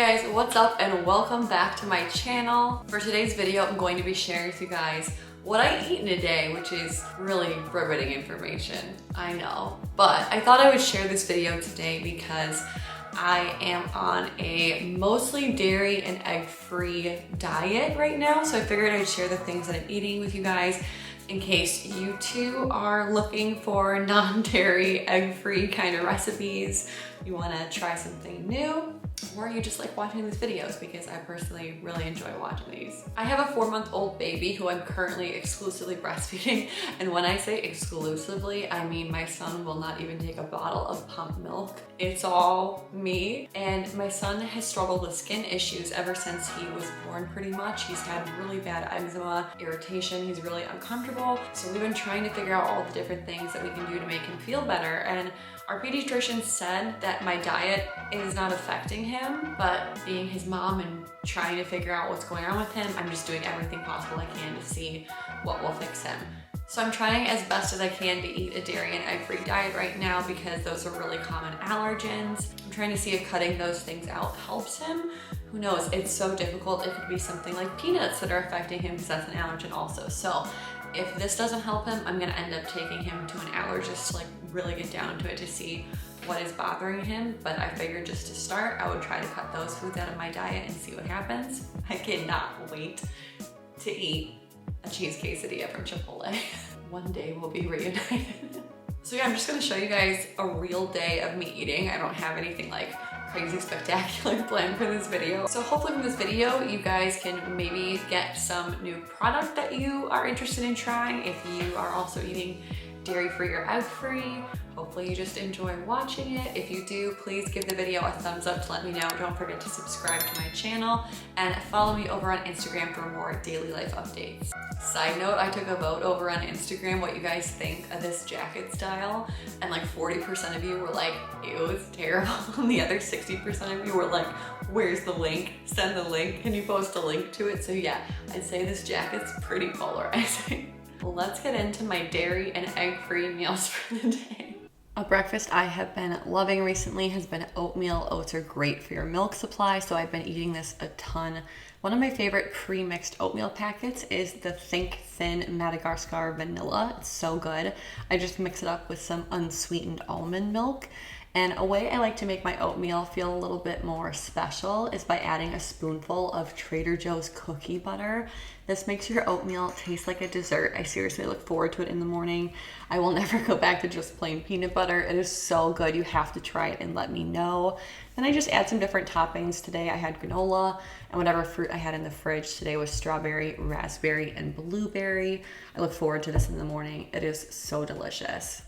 Hey guys, what's up and welcome back to my channel. For today's video, I'm going to be sharing with you guys what I eat in a day, which is really riveting information, I know. But I thought I would share this video today because I am on a mostly dairy and egg-free diet right now. So I figured I'd share the things that I'm eating with you guys in case you too are looking for non-dairy, egg-free kind of recipes. You wanna try something new, or you just like watching these videos because I personally really enjoy watching these. I have a 4-month-old baby who I'm currently exclusively breastfeeding. And when I say exclusively, I mean my son will not even take a bottle of pump milk. It's all me. And my son has struggled with skin issues ever since he was born pretty much. He's had really bad eczema, irritation, he's really uncomfortable. So we've been trying to figure out all the different things that we can do to make him feel better. And our pediatrician said that my diet is not affecting him, but being his mom and trying to figure out what's going on with him, I'm just doing everything possible I can to see what will fix him. So I'm trying as best as I can to eat a dairy and egg-free diet right now because those are really common allergens. I'm trying to see if cutting those things out helps him. Who knows, it's so difficult. It could be something like peanuts that are affecting him because that's an allergen also. So if this doesn't help him, I'm gonna end up taking him to an allergist to like really get down to it to see what is bothering him. But I figured just to start, I would try to cut those foods out of my diet and see what happens. I cannot wait to eat a cheese quesadilla from Chipotle. One day we'll be reunited. So yeah, I'm just gonna show you guys a real day of me eating. I don't have anything like crazy spectacular plan for this video. So hopefully from this video, you guys can maybe get some new product that you are interested in trying if you are also eating dairy-free or egg-free. Hopefully you just enjoy watching it. If you do, please give the video a thumbs up to let me know. Don't forget to subscribe to my channel and follow me over on Instagram for more daily life updates. Side note, I took a vote over on Instagram what you guys think of this jacket style, and like 40% of you were like, ew, it's terrible. And the other 60% of you were like, where's the link? Send the link. Can you post a link to it? So yeah, I'd say this jacket's pretty polarizing. Let's get into my dairy and egg-free meals for the day. A breakfast I have been loving recently has been oatmeal. Oats are great for your milk supply, so I've been eating this a ton. One of my favorite pre-mixed oatmeal packets is the Think Thin Madagascar Vanilla. It's so good. I just mix it up with some unsweetened almond milk. And a way I like to make my oatmeal feel a little bit more special is by adding a spoonful of Trader Joe's cookie butter. This makes your oatmeal taste like a dessert. I seriously look forward to it in the morning. I will never go back to just plain peanut butter. It is so good. You have to try it and let me know. Then I just add some different toppings. Today I had granola and whatever fruit I had in the fridge. Today was strawberry, raspberry, and blueberry. I look forward to this in the morning. It is so delicious.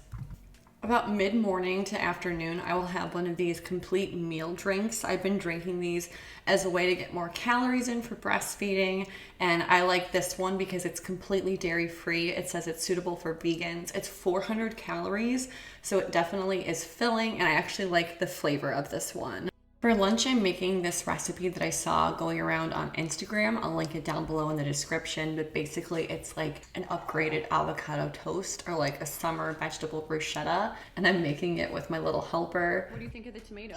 About mid-morning to afternoon, I will have one of these complete meal drinks. I've been drinking these as a way to get more calories in for breastfeeding, and I like this one because it's completely dairy-free. It says it's suitable for vegans. It's 400 calories, so it definitely is filling, and I actually like the flavor of this one. For lunch, I'm making this recipe that I saw going around on Instagram. I'll link it down below in the description, but basically it's like an upgraded avocado toast or like a summer vegetable bruschetta, and I'm making it with my little helper. What do you think of the tomato?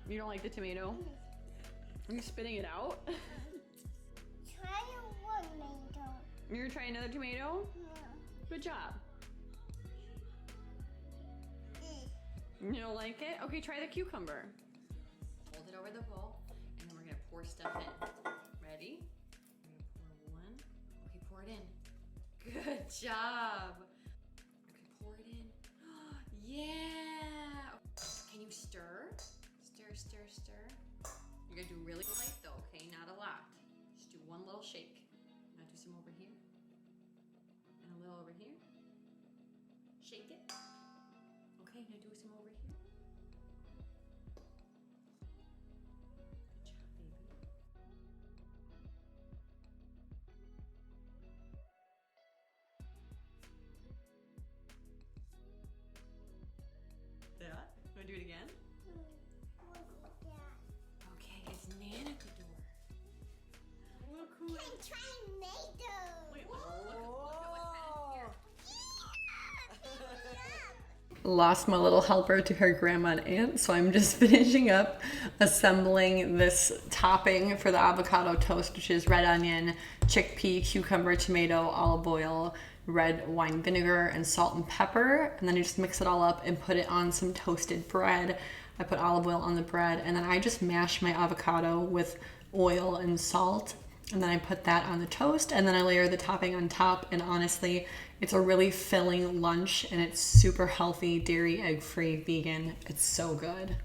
You don't like the tomato? Are you spitting it out? Try one tomato. You're gonna try another tomato? Yeah. Good job. You don't like it? Okay, try the cucumber. Hold it over the bowl, and then we're gonna pour stuff in. Ready? We're gonna pour one. Okay, pour it in. Good job. Okay, pour it in. Yeah. Can you stir? Stir, stir, stir. You're gonna do really light though, okay? Not a lot. Just do one little shake. Now do some over here, and a little over here. Shake it. Okay, now do some over here. Yeah? You wanna do it again? Okay, it's Nanicador. Look who I'm trying tomato. Wait, look at what's happening here. lost my little helper to her grandma and aunt, so I'm just finishing up assembling this topping for the avocado toast, which is red onion, chickpea, cucumber, tomato, olive oil, red wine vinegar, and salt and pepper. And then I just mix it all up and put it on some toasted bread. I put olive oil on the bread, and then I just mash my avocado with oil and salt, and then I put that on the toast, and then I layer the topping on top. And honestly, it's a really filling lunch, and it's super healthy, dairy, egg-free, vegan. It's so good.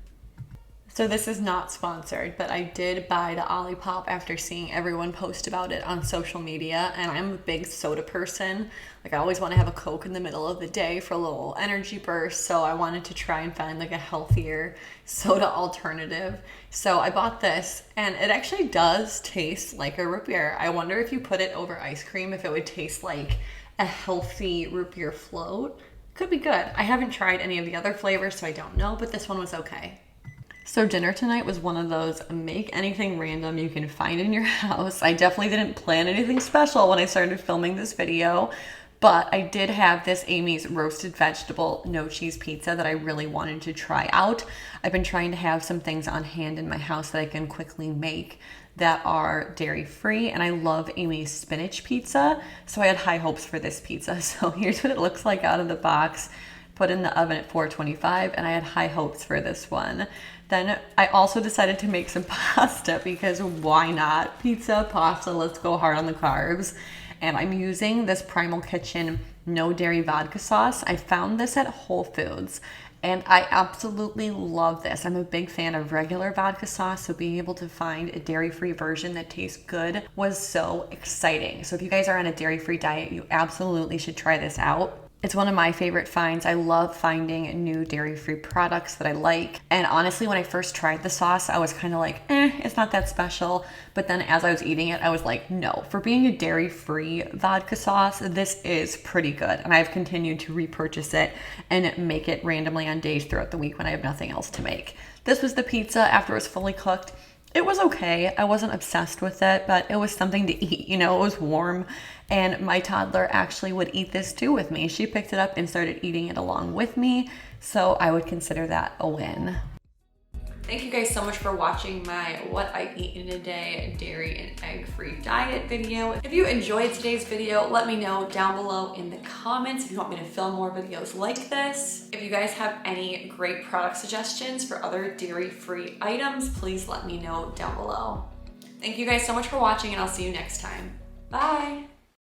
So this is not sponsored, but I did buy the Olipop after seeing everyone post about it on social media, and I'm a big soda person. Like, I always want to have a Coke in the middle of the day for a little energy burst, so I wanted to try and find like a healthier soda alternative. So I bought this, and it actually does taste like a root beer. I wonder if you put it over ice cream, if it would taste like a healthy root beer float. Could be good. I haven't tried any of the other flavors, so I don't know, but this one was okay. So dinner tonight was one of those make anything random you can find in your house. I definitely didn't plan anything special when I started filming this video, but I did have this Amy's roasted vegetable no cheese pizza that I really wanted to try out. I've been trying to have some things on hand in my house that I can quickly make that are dairy free, and I love Amy's spinach pizza, so I had high hopes for this pizza. So here's what it looks like out of the box. Put in the oven at 425, and I had high hopes for this one. Then I also decided to make some pasta because why not? Pizza, pasta, let's go hard on the carbs. And I'm using this Primal Kitchen no dairy vodka sauce. I found this at Whole Foods, and I absolutely love this. I'm a big fan of regular vodka sauce, so being able to find a dairy-free version that tastes good was so exciting. So if you guys are on a dairy-free diet, you absolutely should try this out. It's one of my favorite finds. I love finding new dairy-free products that I like. And honestly, when I first tried the sauce, I was kind of like, it's not that special. But then as I was eating it, I was like, no, for being a dairy-free vodka sauce, this is pretty good. And I've continued to repurchase it and make it randomly on days throughout the week when I have nothing else to make. This was the pizza after it was fully cooked. It was okay. I wasn't obsessed with it, but it was something to eat. You know, it was warm, and my toddler actually would eat this too with me. She picked it up and started eating it along with me, so I would consider that a win. Thank you guys so much for watching my what I eat in a day dairy and egg-free diet video. If you enjoyed today's video, let me know down below in the comments if you want me to film more videos like this. If you guys have any great product suggestions for other dairy-free items, please let me know down below. Thank you guys so much for watching, and I'll see you next time. Bye!